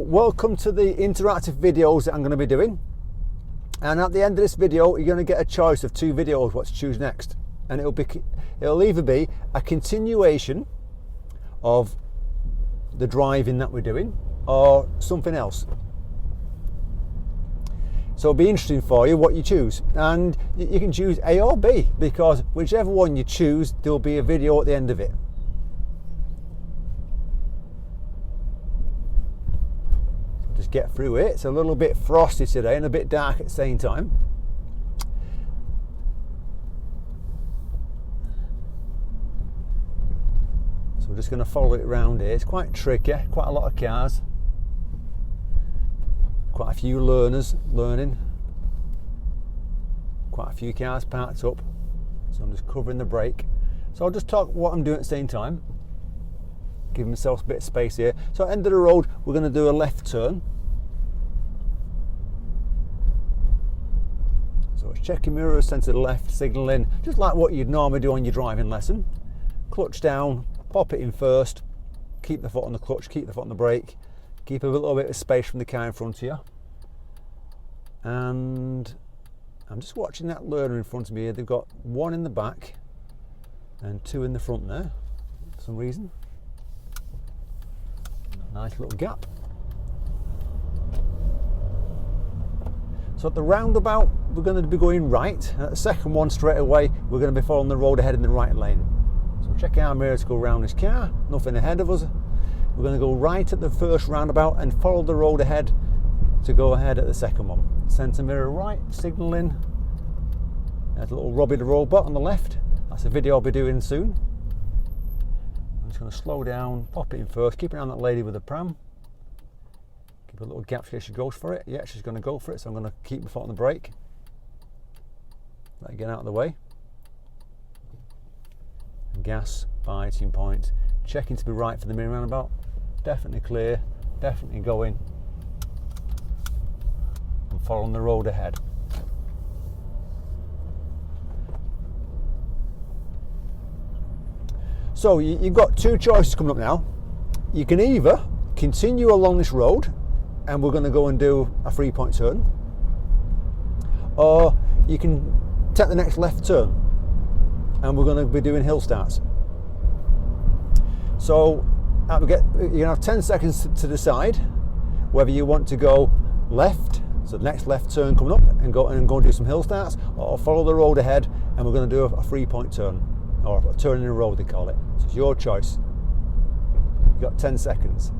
welcome to the interactive videos that I'm going to be doing. And at the end of this video, you're going to get a choice of 2 videos what to choose next. And it'll either be a continuation of the driving that we're doing or something else. So it'll be interesting for you what you choose, and you can choose A or B, because whichever one you choose, there'll be a video at the end of it. Just get through it. It's a little bit frosty today and a bit dark at the same time. So we're just going to follow it around here. It's quite tricky, quite a lot of cars. Quite a few learners learning. Quite a few cars parked up. So I'm just covering the brake. So I'll just talk what I'm doing at the same time. Give myself a bit of space here. So at the end of the road, we're going to do a left turn. So it's checking mirrors, send to the left, signalling, just like what you'd normally do on your driving lesson. Clutch down, pop it in first, keep the foot on the clutch, keep the foot on the brake. Keep a little bit of space from the car in front of you. And I'm just watching that learner in front of me here. They've got 1 in the back and 2 in the front there for some reason. Nice little gap. So at the roundabout, we're going to be going right. And at the second one straight away, we're going to be following the road ahead in the right lane. So check our mirrors to go around this car. Nothing ahead of us. We're going to go right at the first roundabout and follow the road ahead to go ahead at the second one. Centre mirror right, signalling. There's a little Robbie the robot on the left. That's a video I'll be doing soon. I'm just going to slow down, pop it in first, keep an eye on that lady with the pram. Give a little gap here, she goes for it. Yeah, she's going to go for it, so I'm going to keep my foot on the brake. Let it get out of the way. Gas, biting point. Checking to be right for the mirror roundabout. Definitely clear, definitely going. And following the road ahead. So you've got 2 choices coming up now. You can either continue along this road and we're going to go and do a 3-point turn, or you can take the next left turn and we're going to be doing hill starts. So you're going to have 10 seconds to decide whether you want to go left, so the next left turn coming up, and go and do some hill starts, or follow the road ahead and we're going to do a 3-point turn, or a turn in a road they call it. So it's your choice. You've got 10 seconds.